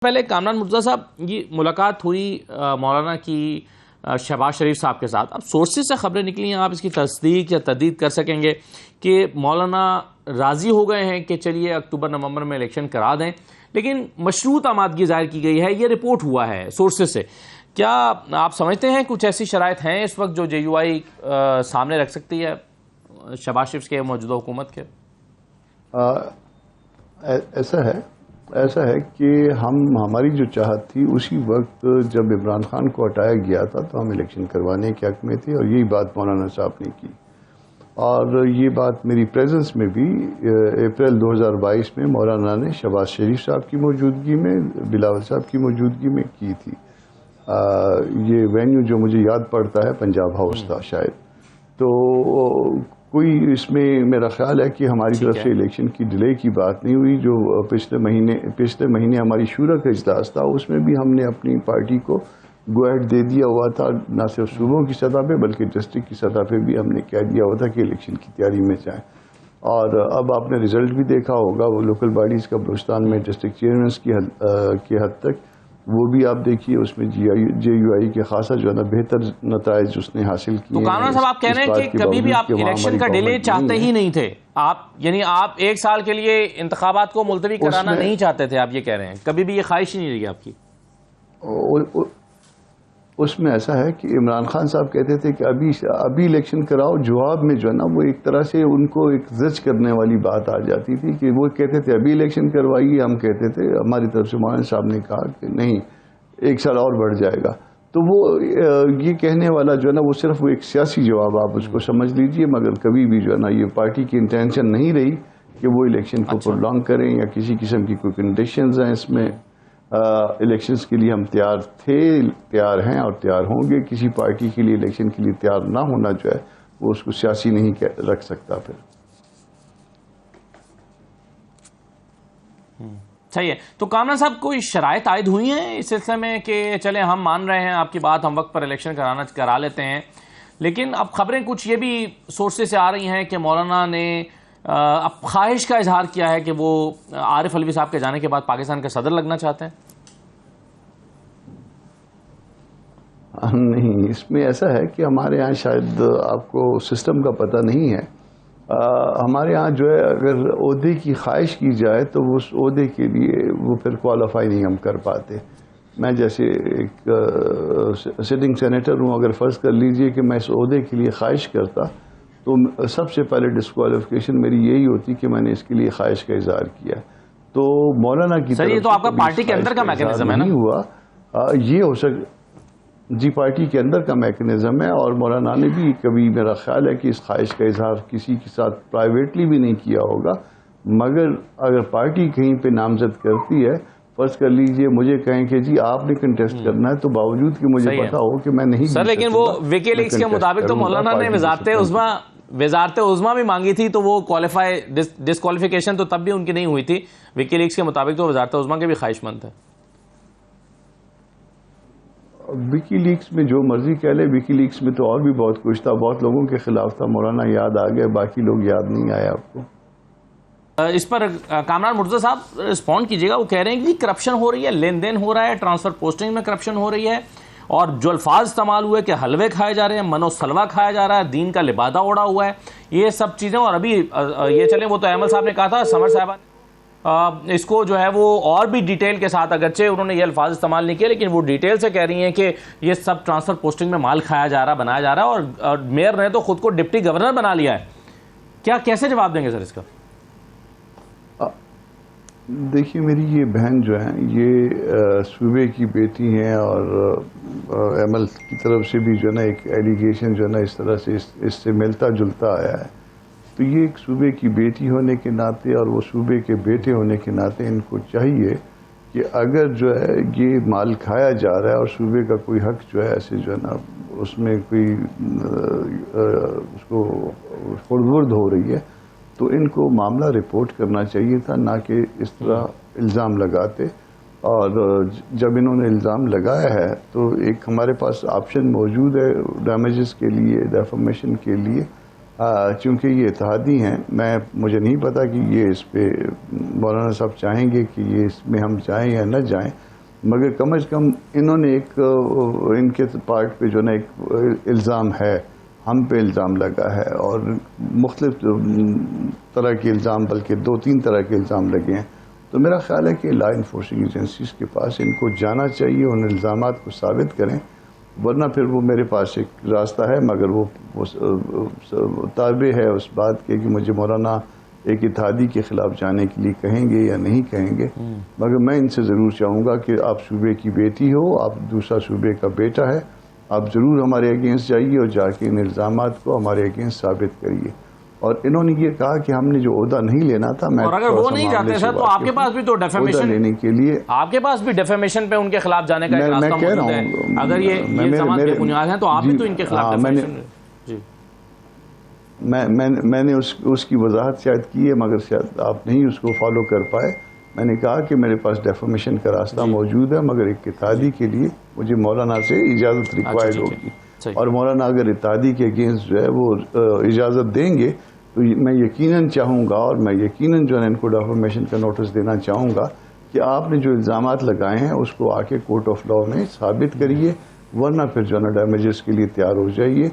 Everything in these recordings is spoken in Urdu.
پہلے کامران مرتضیٰ صاحب، یہ ملاقات ہوئی مولانا کی شہباز شریف صاحب کے ساتھ. اب سورسز سے خبریں نکلی ہیں، آپ اس کی تصدیق یا تردید کر سکیں گے کہ مولانا راضی ہو گئے ہیں کہ چلیے اکتوبر نومبر میں الیکشن کرا دیں، لیکن مشروط آمادگی ظاہر کی گئی ہے، یہ رپورٹ ہوا ہے سورسز سے. کیا آپ سمجھتے ہیں کچھ ایسی شرائط ہیں اس وقت جو جے یو آئی سامنے رکھ سکتی ہے شہباز شریف کے موجودہ حکومت کے؟ ایسا ہے کہ ہماری جو چاہت تھی اسی وقت جب عمران خان کو ہٹایا گیا تھا تو ہم الیکشن کروانے کے حق میں تھے، اور یہی بات مولانا صاحب نے کی. اور یہ بات میری پریزنس میں بھی اپریل 2022 میں مولانا نے شہباز شریف صاحب کی موجودگی میں، بلاول صاحب کی موجودگی میں کی تھی. یہ وینیو جو مجھے یاد پڑتا ہے پنجاب ہاؤس تھا شاید. تو کوئی اس میں میرا خیال ہے کہ ہماری طرف سے الیکشن کی ڈیلے کی بات نہیں ہوئی. جو پچھلے مہینے ہماری شورا کا اجلاس تھا اس میں بھی ہم نے اپنی پارٹی کو گو ایڈ دے دیا ہوا تھا، نہ صرف صوبوں کی سطح پہ بلکہ ڈسٹرکٹ کی سطح پہ بھی ہم نے کہہ دیا ہوا تھا کہ الیکشن کی تیاری میں جائیں. اور اب آپ نے رزلٹ بھی دیکھا ہوگا، وہ لوکل باڈیز کا بلوچستان میں ڈسٹرکٹ چیئرمینس کی حد تک وہ بھی آپ دیکھیے، اس میں جے یو آئی کے خاصا جو ہے نا بہتر نتائج اس نے حاصل کیے. تو کامران صاحب آپ کہہ رہے ہیں کہ کبھی بھی آپ الیکشن کا ڈیلے چاہتے ہی نہیں تھے، آپ ایک سال کے لیے انتخابات کو ملتوی کرانا نہیں چاہتے تھے، آپ یہ کہہ رہے ہیں کبھی بھی یہ خواہش ہی نہیں رہی آپ کی؟ اس میں ایسا ہے کہ عمران خان صاحب کہتے تھے کہ ابھی الیکشن کراؤ. جواب میں جو ہے نا وہ ایک طرح سے ان کو ایک زج کرنے والی بات آ جاتی تھی کہ وہ کہتے تھے ابھی الیکشن کروائیے، ہم کہتے تھے ہماری طرف سے مولانا صاحب نے کہا کہ نہیں ایک سال اور بڑھ جائے گا. تو وہ یہ کہنے والا جو ہے نا وہ صرف وہ ایک سیاسی جواب آپ اس کو سمجھ لیجئے، مگر کبھی بھی جو ہے نا یہ پارٹی کی انٹینشن نہیں رہی کہ وہ الیکشن کو پرولونگ کریں یا کسی قسم کی کوئی کنڈیشنز ہیں اس میں. الیکشنز کے لیے ہم تیار تھے، تیار ہیں اور تیار ہوں گے. کسی پارٹی کے لیے الیکشن کے لیے تیار نہ ہونا جو ہے وہ اس کو سیاسی نہیں رکھ سکتا. پھر صحیح ہے. تو کامران صاحب کوئی شرائط عائد ہوئی ہیں اس سلسلے میں کہ چلیں ہم مان رہے ہیں آپ کی بات، ہم وقت پر الیکشن کرا لیتے ہیں، لیکن اب خبریں کچھ یہ بھی سورسز سے آ رہی ہیں کہ مولانا نے اب خواہش کا اظہار کیا ہے کہ وہ عارف علوی صاحب کے جانے کے بعد پاکستان کے صدر لگنا چاہتے ہیں؟ نہیں، اس میں ایسا ہے کہ ہمارے یہاں شاید آپ کو سسٹم کا پتہ نہیں ہے. ہمارے ہاں جو ہے اگر عہدے کی خواہش کی جائے تو اس عہدے کے لیے وہ پھر کوالیفائی نہیں ہم کر پاتے. میں جیسے ایک سٹنگ سینیٹر ہوں، اگر فرض کر لیجئے کہ میں اس عہدے کے لیے خواہش کرتا تو سب سے پہلے ڈسکوالیفیکیشن میری یہی ہوتی کہ میں نے اس کے لیے خواہش کا اظہار کیا. تو مولانا کی طرف تو آپ کا پارٹی کے اندر کا میکینزم ہے نا؟ نہیں ہوا یہ ہو جی پارٹی کے اندر کا میکینزم ہے. اور مولانا نے بھی کبھی میرا خیال ہے کہ اس خواہش کا اظہار کسی کے ساتھ پرائیویٹلی بھی نہیں کیا ہوگا. مگر اگر پارٹی کہیں پہ نامزد کرتی ہے، فرض کر لیجئے مجھے کہیں کہ جی آپ نے کنٹیسٹ کرنا ہے، تو باوجود کہ مجھے پتا ہو کہ میں نہیں سر، لیکن وہ وکی لیکس کے مطابق تو مولانا نے وزارت عظمیٰ بھی مانگی تھی، تو وہ ڈسکوالیفیکیشن تو تب بھی ان کی نہیں ہوئی تھی. وکی لیکس کے مطابق تو وزارت عظمیٰ کے بھی خواہش مند ہے. وکی لیکس میں جو مرضی کہہ لے، وکی لیکس میں تو اور بھی بہت کچھ تھا، بہت لوگوں کے خلاف تھا. مولانا یاد آ گئے، باقی لوگ یاد نہیں آئے آپ کو. اس پر کامران مرتضیٰ صاحب رسپونڈ کیجیے گا. وہ کہہ رہے ہیں کہ کرپشن ہو رہی ہے، لین دین ہو رہا ہے، ٹرانسفر پوسٹنگ میں کرپشن ہو رہی ہے، اور جو الفاظ استعمال ہوئے کہ حلوے کھائے جا رہے ہیں، منو سلوا کھایا جا رہا ہے، دین کا لبادہ اوڑا ہوا ہے، یہ سب چیزیں. اور ابھی یہ چلیں، وہ تو احمد صاحب نے کہا تھا، سمر صاحبہ اس کو جو ہے وہ اور بھی ڈیٹیل کے ساتھ، اگرچہ انہوں نے یہ الفاظ استعمال نہیں کیے لیکن وہ ڈیٹیل سے کہہ رہی ہیں کہ یہ سب ٹرانسفر پوسٹنگ میں مال کھایا جا رہا، بنایا جا رہا ہے. اور میئر نے تو خود کو ڈپٹی گورنر بنا لیا ہے. کیسے جواب دیں گے سر اس کا؟ دیکھیے، میری یہ بہن جو ہیں یہ صوبے کی بیٹی ہیں، اور ایم ایل کی طرف سے بھی جو ہے نا ایک ایلیگیشن جو ہے نا اس طرح سے اس سے ملتا جلتا آیا ہے. تو یہ ایک صوبے کی بیٹی ہونے کے ناطے اور وہ صوبے کے بیٹے ہونے کے ناطے ان کو چاہیے کہ اگر جو ہے یہ مال کھایا جا رہا ہے اور صوبے کا کوئی حق جو ہے ایسے جو ہے نا اس میں کوئی اس کو خردورد ہو رہی ہے، تو ان کو معاملہ رپورٹ کرنا چاہیے تھا، نہ کہ اس طرح الزام لگاتے. اور جب انہوں نے الزام لگایا ہے تو ایک ہمارے پاس آپشن موجود ہے ڈیمیجز کے لیے، ڈیفامیشن کے لیے. چونکہ یہ اتحادی ہیں، مجھے نہیں پتا کہ یہ اس پہ مولانا صاحب چاہیں گے کہ یہ اس میں ہم جائیں یا نہ جائیں. مگر کم از کم انہوں نے ایک ان کے پارٹ پہ جو نا ایک الزام ہے، ہم پہ الزام لگا ہے، اور مختلف طرح کے الزام، بلکہ 2-3 طرح کے الزام لگے ہیں. تو میرا خیال ہے کہ لا انفورسنگ ایجنسیز کے پاس ان کو جانا چاہیے، ان الزامات کو ثابت کریں، ورنہ پھر وہ میرے پاس ایک راستہ ہے، مگر وہ تابع ہے اس بات کے کہ مجھے مولانا ایک اتحادی کے خلاف جانے کے لیے کہیں گے یا نہیں کہیں گے. مگر میں ان سے ضرور چاہوں گا کہ آپ صوبے کی بیٹی ہو، آپ دوسرا صوبے کا بیٹا ہے، آپ ضرور ہمارے اگینسٹ جائیے اور جا کے ان الزامات کو ہمارے اگینسٹ ثابت کریے. اور انہوں نے یہ کہا کہ ہم نے جو عہدہ نہیں لینا تھا، میں اور اگر وہ نہیں جاتے سر تو آپ کے پاس بھی تو ڈیفیمیشن لینے کے لیے، آپ کے پاس بھی ڈیفیمیشن پہ ان کے خلاف جانے کا ایک راستہ موجود ہے. اگر یہ الزامات بے بنیاد ہیں تو آپ بھی تو ان کے خلاف ڈیفیمیشن. جی میں نے اس کی وضاحت شاید کی ہے، مگر شاید آپ نہیں اس کو فالو کر پائے. میں نے کہا کہ میرے پاس ڈیفیمیشن کا راستہ موجود ہے، مگر ایک اتحادی کے لیے مجھے مولانا سے اجازت ریکوائرڈ ہوگی، اور مولانا اگر اتحادی کے اگینسٹ جو ہے وہ اجازت دیں گے تو میں یقیناً چاہوں گا، اور میں یقیناً جو ہے ان کو ڈیفیمیشن کا نوٹس دینا چاہوں گا کہ آپ نے جو الزامات لگائے ہیں اس کو آ کے کورٹ آف لا میں ثابت کریے، ورنہ پھر جو ہے نا ڈیمیجز کے لیے تیار ہو جائیے.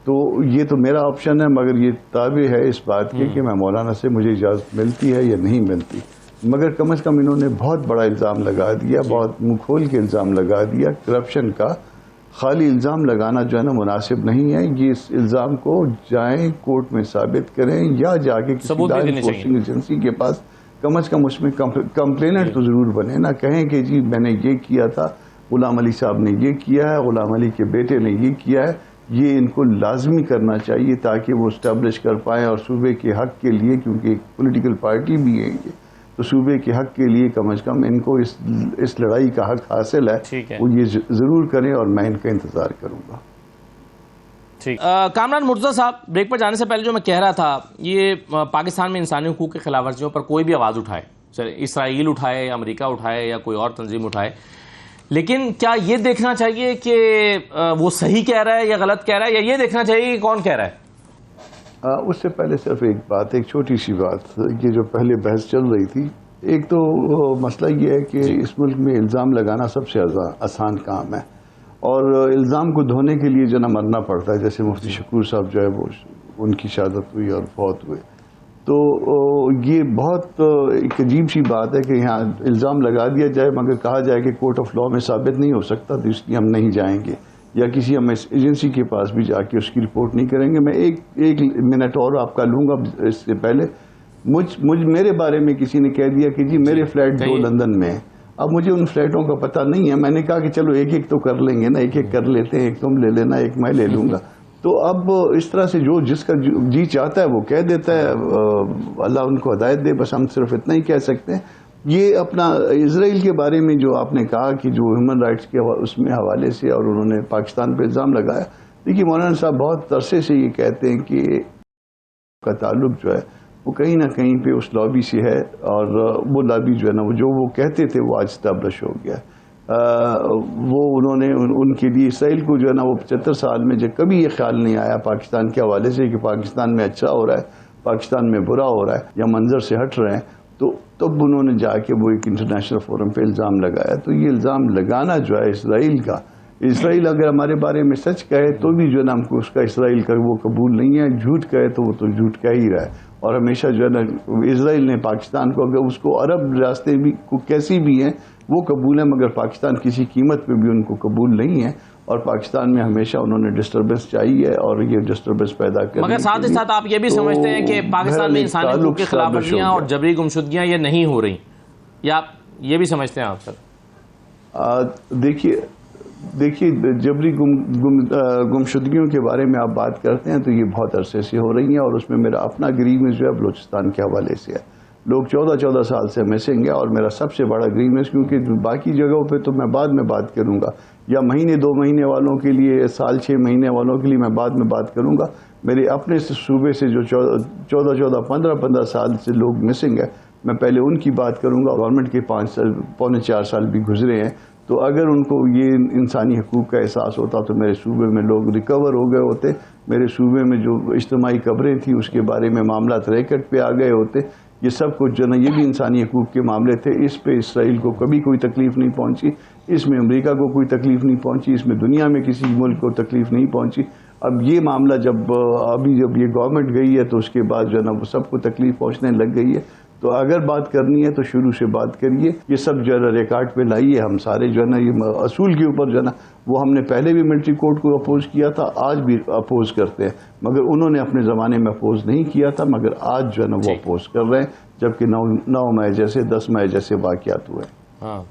تو یہ تو میرا آپشن ہے، مگر یہ تابع ہے اس بات کے کہ میں مولانا سے مجھے اجازت ملتی ہے یا نہیں ملتی. مگر کم از کم انہوں نے بہت بڑا الزام لگا دیا، بہت منہ کھول کے الزام لگا دیا کرپشن کا. خالی الزام لگانا جو ہے نا مناسب نہیں ہے. یہ اس الزام کو جائیں کورٹ میں ثابت کریں، یا جا کے کسی لا انفورسنگ ایجنسی کے پاس کم از کم اس میں کمپلیننٹ تو ضرور بنے نا، کہیں کہ جی میں نے یہ کیا تھا، غلام علی صاحب نے یہ کیا ہے، غلام علی کے بیٹے نے یہ کیا ہے. یہ ان کو لازمی کرنا چاہیے تاکہ وہ اسٹیبلش کر پائیں، اور صوبے کے حق کے لیے، کیونکہ ایک پولیٹیکل پارٹی بھی ہے یہ، تو صوبے کے حق کے لیے کم از کم ان کو اس لڑائی کا حق حاصل ہے، وہ یہ ضرور کریں، اور میں ان کا انتظار کروں گا. ٹھیک. کامران مرتضیٰ صاحب، بریک پر جانے سے پہلے جو میں کہہ رہا تھا، یہ پاکستان میں انسانی حقوق کی خلاف ورزیوں پر کوئی بھی آواز اٹھائے، اسرائیل اٹھائے یا امریکہ اٹھائے یا کوئی اور تنظیم اٹھائے، لیکن کیا یہ دیکھنا چاہیے کہ وہ صحیح کہہ رہا ہے یا غلط کہہ رہا ہے، یا یہ دیکھنا چاہیے کہ کون کہہ رہا ہے؟ اس سے پہلے صرف ایک بات، ایک چھوٹی سی بات، یہ جو پہلے بحث چل رہی تھی، ایک تو مسئلہ یہ ہے کہ اس ملک میں الزام لگانا سب سے آسان کام ہے، اور الزام کو دھونے کے لیے جو نا مرنا پڑتا ہے. جیسے مفتی شکور صاحب جو ہے وہ ان کی شہادت ہوئی اور فوت ہوئے، تو یہ بہت ایک عجیب سی بات ہے کہ یہاں الزام لگا دیا جائے، مگر کہا جائے کہ کورٹ آف لا میں ثابت نہیں ہو سکتا، تو اس لیے ہم نہیں جائیں گے، یا کسی ہم ایجنسی کے پاس بھی جا کے اس کی رپورٹ نہیں کریں گے. میں ایک منٹ اور آپ کا لوں گا. اس سے پہلے میرے بارے میں کسی نے کہہ دیا کہ جی میرے فلیٹ 2 لندن میں ہیں. اب مجھے ان فلیٹوں کا پتہ نہیں ہے. میں نے کہا کہ چلو ایک تو کر لیں گے نا، ایک کر لیتے ہیں، ایک تم لے لینا، ایک میں لے لوں گا. تو اب اس طرح سے جو جس کا جی چاہتا ہے وہ کہہ دیتا ہے، اللہ ان کو ہدایت دے، بس ہم صرف اتنا ہی کہہ سکتے ہیں. یہ اپنا اسرائیل کے بارے میں جو آپ نے کہا کہ جو ہیومن رائٹس کے اس میں حوالے سے اور انہوں نے پاکستان پہ الزام لگایا، دیکھیے مولانا صاحب بہت عرصے سے یہ کہتے ہیں کہ کا تعلق جو ہے وہ کہیں نہ کہیں پہ اس لابی سے ہے، اور وہ لابی جو ہے نا جو وہ کہتے تھے وہ آج اسٹیبلش ہو گیا. وہ انہوں نے ان کے لیے اسرائیل کو جو ہے نا وہ 75 سال میں جب کبھی یہ خیال نہیں آیا پاکستان کے حوالے سے کہ پاکستان میں اچھا ہو رہا ہے، پاکستان میں برا ہو رہا ہے یا منظر سے ہٹ رہے ہیں، تو تب انہوں نے جا کے وہ ایک انٹرنیشنل فورم پہ الزام لگایا. تو یہ الزام لگانا جو ہے اسرائیل اگر ہمارے بارے میں سچ کہے تو بھی جو ہے نا ہم کو اس کا اسرائیل کا وہ قبول نہیں ہے، جھوٹ کہے تو وہ تو جھوٹ کہہ ہی رہا ہے. اور ہمیشہ جو ہے نا اسرائیل نے پاکستان کو، اگر اس کو عرب راستے بھی کیسی بھی ہیں وہ قبول ہیں، مگر پاکستان کسی قیمت پہ بھی ان کو قبول نہیں ہے، اور پاکستان میں ہمیشہ انہوں نے ڈسٹربنس چاہیے، اور یہ ڈسٹربنس پیدا کرنے مگر ساتھ ہی ساتھ آپ یہ بھی سمجھتے ہیں کہ پاکستان میں انسانی حقوق کی خلاف ورزیاں اور جبری گمشدگیاں یہ نہیں ہو رہی، یا آپ یہ بھی سمجھتے ہیں؟ آپ سر دیکھیے جبری گمشدگیوں کے بارے میں آپ بات کرتے ہیں تو یہ بہت عرصے سے ہو رہی ہیں، اور اس میں میرا اپنا گریونس جو ہے بلوچستان کے حوالے سے ہے. لوگ 14 سال سے مسنگ ہے، اور میرا سب سے بڑا گریونس، کیونکہ باقی جگہوں پہ تو میں بعد میں بات کروں گا، یا مہینے 2 مہینے والوں کے لیے، سال 6 مہینے والوں کے لیے میں بعد میں بات کروں گا. میرے اپنے صوبے سے جو 15 سال سے لوگ مسنگ ہے، میں پہلے ان کی بات کروں گا. گورنمنٹ کے 4 سال بھی گزرے ہیں، تو اگر ان کو یہ انسانی حقوق کا احساس ہوتا تو میرے صوبے میں لوگ ریکور ہو گئے ہوتے. میرے صوبے میں جو اجتماعی قبریں تھیں اس کے بارے میں معاملات ریکٹ پہ آ گئے ہوتے. یہ سب کچھ جو ہے نا یہ بھی انسانی حقوق کے معاملے تھے. اس پہ اسرائیل کو کبھی کوئی تکلیف نہیں پہنچی, اس میں امریکہ کو کوئی تکلیف نہیں پہنچی, اس میں دنیا میں کسی ملک کو تکلیف نہیں پہنچی. اب یہ معاملہ جب یہ گورنمنٹ گئی ہے تو اس کے بعد جو ہے نا وہ سب کو تکلیف پہنچنے لگ گئی ہے. تو اگر بات کرنی ہے تو شروع سے بات کریے. یہ سب جو ہے نا ریکارڈ پہ لائیے. ہم سارے جو ہے نا یہ اصول کے اوپر جو ہے نا وہ ہم نے پہلے بھی ملٹری کورٹ کو اپوز کیا تھا, آج بھی اپوز کرتے ہیں, مگر انہوں نے اپنے زمانے میں اپوز نہیں کیا تھا, مگر آج جو ہے نا وہ اپوز کر رہے ہیں, جبکہ 9 مئی جیسے 10 مئی جیسے واقعات ہوئے. ہاں